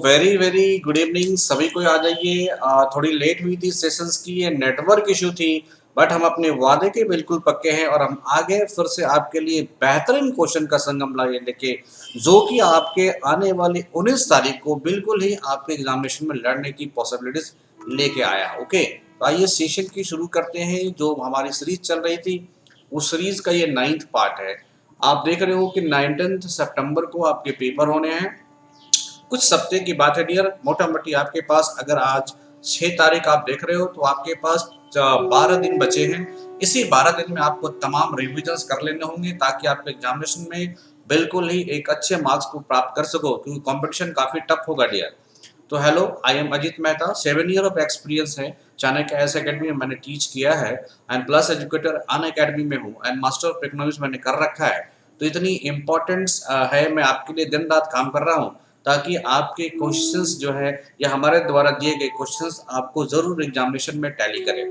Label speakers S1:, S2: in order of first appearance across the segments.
S1: Very very good evening सभी को। आ जाइए। थोड़ी लेट हुई थी सेशंस की, ये नेटवर्क इशू थी, बट हम अपने वादे के बिल्कुल पक्के हैं और हम आगे फिर से आपके लिए बेहतरीन क्वेश्चन का संगम लाए लेके, जो कि आपके आने वाली 19 तारीख को बिल्कुल ही आपके एग्जामिनेशन में लड़ने की पॉसिबिलिटीज लेके आया। ओके, तो आइए सेशन की शुरू करते हैं। जो हमारी सीरीज चल रही थी उस सीरीज का ये 9th पार्ट है। आप देख रहे हो कि 19 सितंबर को आपके पेपर होने हैं। कुछ सप्ते की बात है डियर, मोटा मोटी आपके पास अगर आज 6 तारीख आप देख रहे हो तो आपके पास 12 दिन बचे हैं। इसी 12 दिन में आपको तमाम रिविजन्स कर लेने होंगे ताकि आप एग्जामिनेशन में बिल्कुल ही एक अच्छे मार्क्स को प्राप्त कर सको, क्योंकि कंपटीशन काफी टफ होगा डियर। तो hello, I am Ajit Mehta. 7 year of experience है चाणक्य एस अकेडमी में मैंने टीच किया है, and plus educator Unacademy में हूँ, एंड मास्टर ऑफ इकोनॉमिक्स मैंने कर रखा है। तो इतनी इम्पोर्टेंस है, मैं आपके लिए दिन रात काम कर रहा हूँ ताकि आपके क्वेश्चंस जो है या हमारे द्वारा दिए गए क्वेश्चंस आपको जरूर एग्जामिनेशन में टैली करें।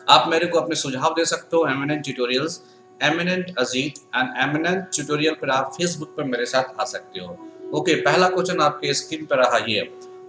S1: आप मेरे को अपने सुझाव दे सकते हो eminent tutorials, eminent Ajit and eminent tutorial पर आप फेसबुक पर मेरे साथ आ सकते हो। ओके, पहला क्वेश्चन आपके स्क्रीन पर रहा ये,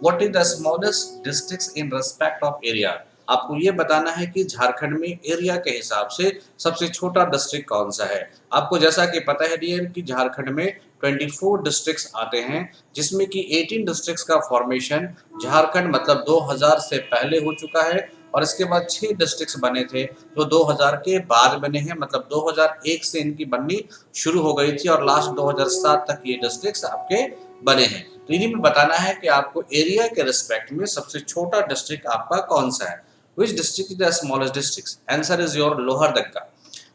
S1: what is the smallest district in respect of area. आपको ये बताना है कि झारखंड में एरिया के हिसाब से सबसे छोटा डिस्ट्रिक्ट कौन सा है। आपको जैसा कि पता है डियर कि झारखंड में 24 डिस्ट्रिक्ट्स आते हैं, जिसमें कि 18 डिस्ट्रिक्ट्स का फॉर्मेशन झारखंड मतलब 2000 से पहले हो चुका है, और इसके बाद 6 डिस्ट्रिक्ट्स बने थे जो 2000 के बाद बने हैं, मतलब 2001 से इनकी बननी शुरू हो गई थी और लास्ट 2007 तक ये डिस्ट्रिक्ट्स आपके बने हैं। तो इन्हीं में बताना है कि आपको एरिया के रिस्पेक्ट में सबसे छोटा डिस्ट्रिक्ट आपका कौन सा है। विच district is the smallest district? Answer is your Lohardaga.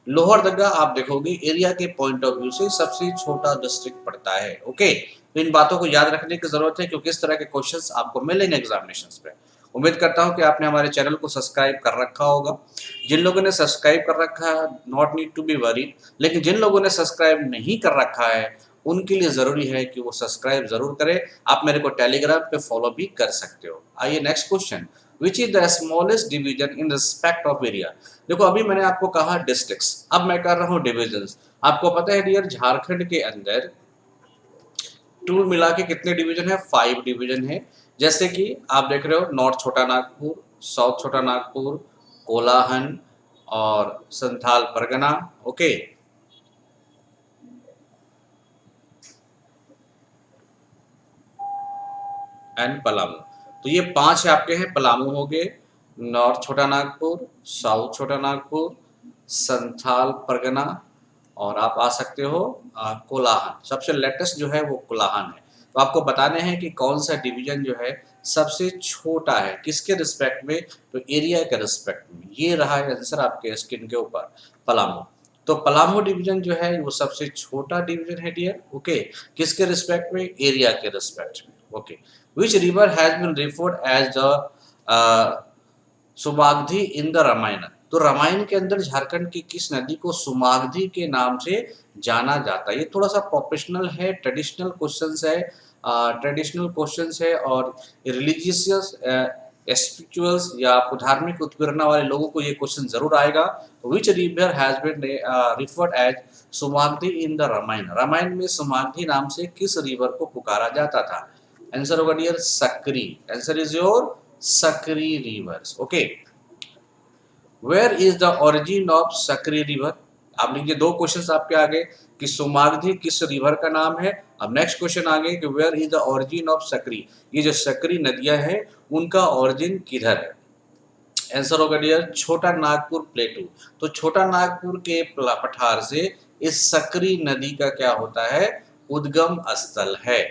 S1: Lohardaga आप देखोगे एरिया के पॉइंट ऑफ व्यू से सबसे छोटा डिस्ट्रिक्ट पड़ता है। ओके, तो इन बातों को याद रखने की जरूरत है क्योंकि इस तरह के क्वेश्चंस आपको मिलेंगे एग्जामिनेशंस पे। उम्मीद करता हूं कि आपने हमारे चैनल को सब्सक्राइब कर रखा होगा। जिन लोगों ने सब्सक्राइब कर रखा है, not need to be worried, लेकिन जिन लोगों ने सब्सक्राइब नहीं कर रखा है उनके लिए जरूरी है कि वो सब्सक्राइब जरूर करें। आप मेरे को टेलीग्राम पे फॉलो भी कर सकते हो। आइए next question, which is the smallest division in respect of area. देखो अभी मैंने आपको कहा डिस्ट्रिक्ट्स, अब मैं कर रहा हूँ डिविजन्स। आपको पता है डियर झारखंड के अंदर टूल मिला के कितने डिवीजन है? 5 डिवीजन है। जैसे कि आप देख रहे हो नॉर्थ छोटा नागपुर, साउथ छोटा नागपुर, कोलाहन और संथाल परगना। Okay, and Palamu. तो ये 5 आपके हैं। पलामू हो गए, नॉर्थ छोटा नागपुर, साउथ छोटा नागपुर, संथाल परगना, और आप आ सकते हो कोलाहन। सबसे लेटेस्ट जो है वो कोलाहन है। तो आपको बताने हैं कि कौन सा डिवीजन जो है सबसे छोटा है, किसके रिस्पेक्ट में? तो एरिया के रिस्पेक्ट में। ये रहा है आंसर आपके स्क्रीन के ऊपर, पलामू। तो पलामू डिवीजन जो है वो सबसे छोटा डिवीजन है डियर। ओके, किसके रिस्पेक्ट में? एरिया के रिस्पेक्ट में। Okay, which river has been referred as the Sumagadhi in the Ramayana. तो रामायण के अंदर झारखंड की किस नदी को सुमागधी के नाम से जाना जाता है? ये थोड़ा सा प्रोफेशनल है, ट्रेडिशनल क्वेश्चंस है, और रिलीजियस स्पिरिचुअल्स या आपको धार्मिक उत्प्रेरणा वाले लोगों को ये क्वेश्चन जरूर आएगा। Which river has been referred as Sumagadhi in the Ramayana. Ramayana में सुमागधी नाम से किस रिवर को पुकारा जाता था? आंसर होगा dear Sakri. Answer is your Sakri rivers. Okay, where is the origin of Sakri river. आप लिखिए, 2 क्वेश्चंस आपके आगे कि सुमागधी किस रिवर का नाम है। अब नेक्स्ट क्वेश्चन आगे कि where is the origin of Sakri. ये जो सकरी नदियां हैं उनका ओरिजिन किधर है? आंसर होगा डियर छोटा नागपुर प्लेटू। तो छोटा नागपुर के पठार से इस सकरी नदी का क्या होता है? उद्गम स्थल है।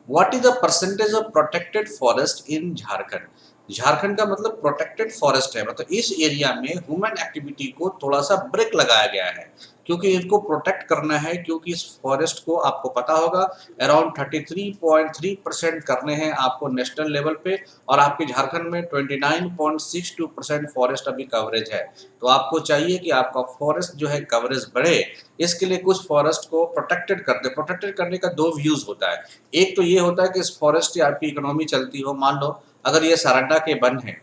S1: What is the percentage of protected forest इन झारखंड। झारखंड का मतलब प्रोटेक्टेड फॉरेस्ट है, मतलब इस एरिया में ह्यूमन एक्टिविटी को थोड़ा सा ब्रेक लगाया गया है क्योंकि इनको प्रोटेक्ट करना है। क्योंकि इस फॉरेस्ट को आपको पता होगा अराउंड 33.3% करने हैं आपको नेशनल लेवल पे, और आपके झारखंड में 29.62% फॉरेस्ट अभी कवरेज है। तो आपको चाहिए कि आपका फॉरेस्ट जो है कवरेज बढ़े। इसके लिए कुछ फॉरेस्ट को प्रोटेक्टेड कर दे। प्रोटेक्टेड करने का 2 व्यूज होता है। एक तो ये होता है कि इस फॉरेस्ट की आपकी इकोनॉमी चलती हो। मान लो अगर ये सारंडा के वन है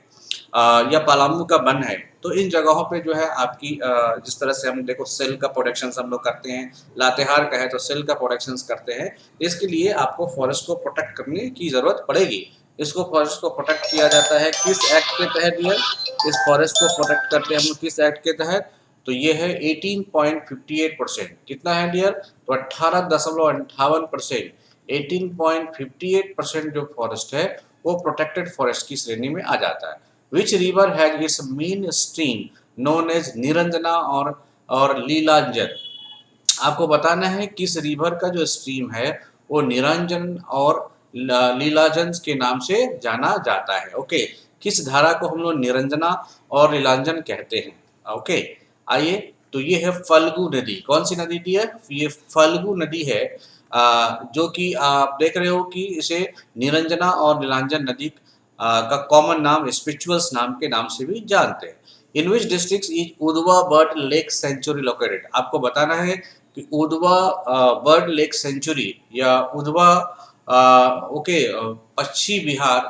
S1: या पलामू का वन है, तो इन जगहों पे जो है आपकी जिस तरह से हम देखो सेल का प्रोटेक्शन हम लोग करते हैं, लातेहार का है तो सेल का प्रोटेक्शन करते हैं, इसके लिए आपको फॉरेस्ट को प्रोटेक्ट करने की ज़रूरत पड़ेगी। इसको फॉरेस्ट को प्रोटेक्ट किया जाता है किस एक्ट के तहत डियर? इस फॉरेस्ट को प्रोटेक्ट करते हैं हम लोग किस एक्ट के तहत? तो ये है 18.58%। कितना है डियर? तो 18.58%। 18.58% जो फॉरेस्ट है वो प्रोटेक्टेड फॉरेस्ट की श्रेणी में आ जाता है। Which river has its main stream known as Niranjana और लीलांजन? आपको बताना है किस रिवर का जो स्ट्रीम है वो निरंजन और लीलाजन के नाम से जाना जाता है। ओके, किस धारा को हम लोग निरंजना और लीलांजन कहते हैं? ओके, आइए, तो ये है फल्गु नदी। कौन सी नदी थी है? ये फल्गु नदी है, जो कि आप देख रहे हो कि इसे निरंजना और नीलांजन नदी का कॉमन नाम स्पिरिचुअल्स नाम के नाम से भी जानते हैं। In which district is Udhwa bird lake sanctuary located? आपको बताना है कि उदवा बर्ड लेक सेंचुरी या उदवा ओके पश्चिमी बिहार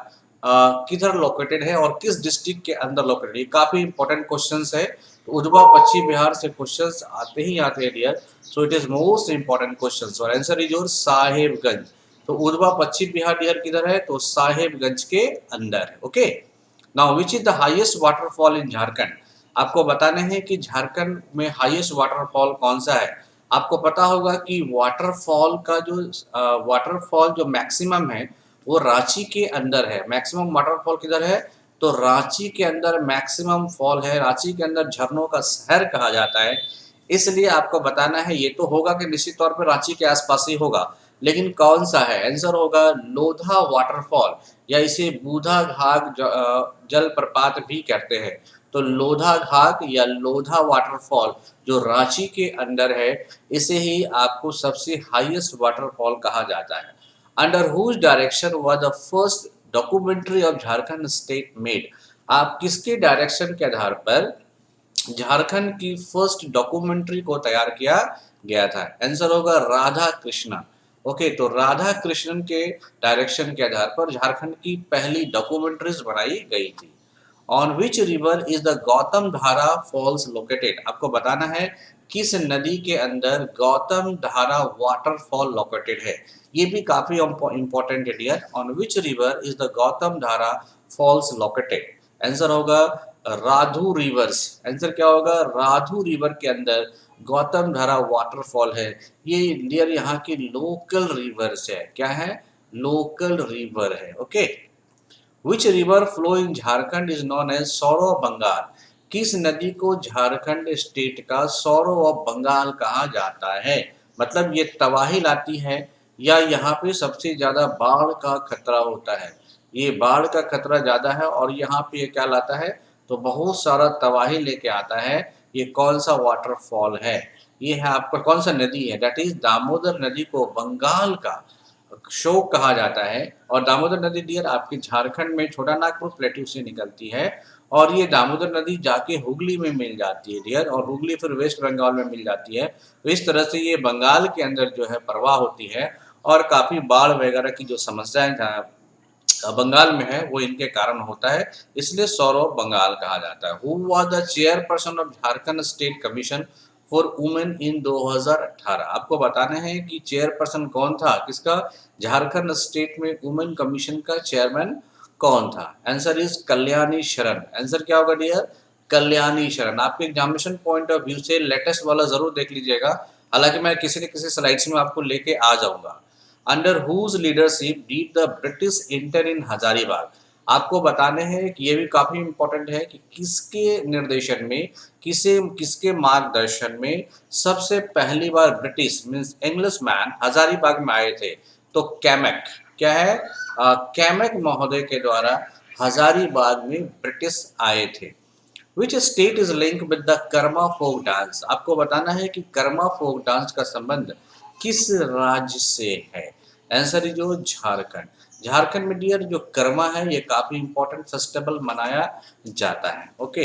S1: किधर लोकेटेड है और किस डिस्ट्रिक्ट के अंदर लोकेटेड? ये काफी इंपॉर्टेंट क्वेश्चंस है। तो उदवा पश्चिम बिहार से क्वेश्चंस आते ही आते हैं dear, so it is most important questions और आंसर इज योर साहेबगंज। तो उदवा पश्चिम बिहार डियर किधर है? तो साहेबगंज के अंदर है। Okay, now which is the highest waterfall in Jharkhand? आपको बताना है कि झारखंड में हाईएस्ट वाटरफॉल कौन सा है। आपको पता होगा कि वाटरफॉल जो मैक्सिमम है वो रांची के अंदर है। मैक्सिमम वाटरफॉल किधर है? तो रांची के अंदर मैक्सिमम फॉल है। रांची के अंदर झरनों का शहर कहा जाता है, इसलिए आपको बताना है। ये तो होगा कि निश्चित तौर पर रांची के आसपास ही होगा, लेकिन कौन सा है? आंसर होगा लोधा वाटरफॉल या इसे बूधा घाट जलप्रपात भी कहते हैं। तो लोधा घाट या लोधा वाटरफॉल जो रांची के अंदर है, इसे ही आपको सबसे हाईएस्ट वाटरफॉल कहा जाता है। Under whose direction was the first documentary of Jharkhand state made? आप किसके डायरेक्शन के आधार पर झारखंड की फर्स्ट डॉक्यूमेंट्री को तैयार किया गया था? आंसर होगा राधा कृष्णा। ओके, तो राधा कृष्णन के डायरेक्शन के आधार पर झारखंड की पहली डॉक्यूमेंट्रीज बनाई गई थी। On which river is the Gautam Dhara falls located? आपको बताना है किस नदी के अंदर गौतम धारा वाटरफॉल लोकेटेड है। ये भी काफी इंपॉर्टेंट है dear. On which river is the Gautam Dhara falls located? Answer होगा राधु रिवर्स। आंसर क्या होगा? राधु रिवर के अंदर गौतम धारा वाटरफॉल है। ये डियर यहाँ की लोकल रिवर्स है। क्या है? लोकल रिवर है। Okay, which river flow in Jharkhand is known as sorrow of Bengal? किस नदी को झारखंड स्टेट का सौरो ऑफ बंगाल कहा जाता है? मतलब ये तबाही लाती है या यहाँ पे सबसे ज्यादा बाढ़ का खतरा होता है? ये बाढ़ का खतरा ज्यादा है और यहाँ पे ये क्या लाता है? तो बहुत सारा तबाही लेके आता है। ये कौन सा वाटरफॉल है? ये है आपका कौन सा नदी है? दैट इज दामोदर नदी को बंगाल का शोक कहा जाता है। और दामोदर नदी डियर आपके झारखंड में छोटा नागपुर प्लेट्यू से निकलती है और ये दामोदर नदी जाके हुगली में मिल जाती है डियर, और हुगली फिर वेस्ट बंगाल में मिल जाती है। तो इस तरह से ये बंगाल के अंदर जो है प्रवाह होती है और काफी बाढ़ वगैरह की जो समस्याएं बंगाल में है वो इनके कारण होता है, इसलिए सौरव बंगाल कहा जाता है। Who was the chairperson of Jharkhand state commission for women in 2018? आपको बताना है कि चेयरपर्सन कौन था किसका? झारखंड स्टेट में वुमेन कमीशन का चेयरमैन कौन था? आंसर इज कल्याणी शरण। आंसर क्या होगा डियर? कल्याणी शरण। आपके एग्जामिनेशन पॉइंट ऑफ व्यू से लेटेस्ट वाला जरूर देख लीजिएगा, हालांकि मैं किसी न किसी स्लाइड्स में आपको लेके आ जाऊंगा। Under whose leadership did the British enter in Hazaribagh? आपको बताने हैं कि ये भी काफी इंपॉर्टेंट है कि किसके निर्देशन में, किसके मार्गदर्शन में सबसे पहली बार British means English man Hazaribagh में आए थे? तो कैमेक। क्या है? कैमेक महोदय के द्वारा हजारीबाग में ब्रिटिश आए थे। Which state is link with the Karma folk dance? आपको बताना है कि कर्मा फोक डांस का संबंध किस राज्य से है? आंसर इज जो झारखंड। झारखंड में डियर जो कर्मा है ये काफी इंपॉर्टेंट फेस्टिवल मनाया जाता है। Okay,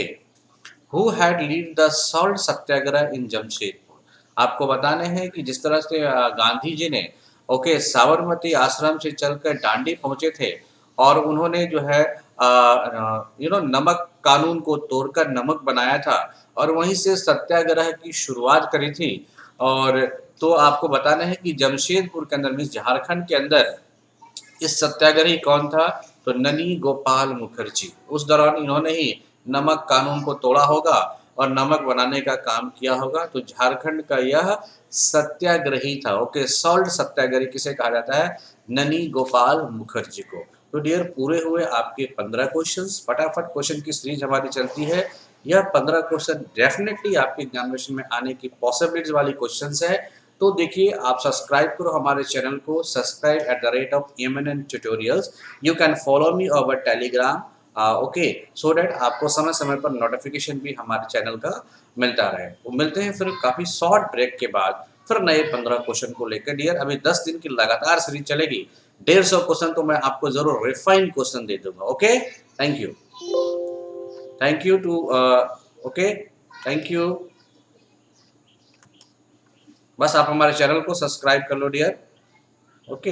S1: who had lead the salt Satyagraha in Jamshedpur? आपको बताने हैं कि जिस तरह से गांधी जी ने ओके साबरमती आश्रम से चलकर डांडी पहुंचे थे और उन्होंने जो है नमक कानून को तोड़कर नमक बनाया था और वहीं से सत्याग्रह की शुरुआत करी थी। और तो आपको बताना है कि जमशेदपुर के अंदर मीन्स झारखंड के अंदर इस सत्याग्रही कौन था? तो ननी गोपाल मुखर्जी। उस दौरान इन्होंने ही नमक कानून को तोड़ा होगा और नमक बनाने का काम किया होगा। तो झारखंड का यह सत्याग्रही था। ओके, सॉल्ट सत्याग्रही किसे कहा जाता है? ननी गोपाल मुखर्जी को। तो डियर, पूरे हुए आपके 15 क्वेश्चंस। फटाफट क्वेश्चन की सीरीज हमारी चलती है। यह 15 क्वेश्चन डेफिनेटली आपके एग्जामिनेशन में आने की पॉसिबिलिटीज वाली क्वेश्चंस है। तो देखिए, आप सब्सक्राइब करो हमारे चैनल को, subscribe@EMNN Tutorials। You can follow me over Telegram, okay, so that आपको समय समय पर नोटिफिकेशन भी हमारे चैनल का मिलता रहे। वो मिलते हैं फिर काफ़ी शॉर्ट ब्रेक के बाद फिर नए 15 क्वेश्चन को लेकर। डियर, अभी 10 दिन की लगातार सीरीज चलेगी। 150 क्वेश्चन तो मैं आपको जरूर रिफाइंड क्वेश्चन दे दूंगा। Okay, thank you, thank you too, okay, thank you. बस आप हमारे चैनल को सब्सक्राइब कर लो डियर। ओके।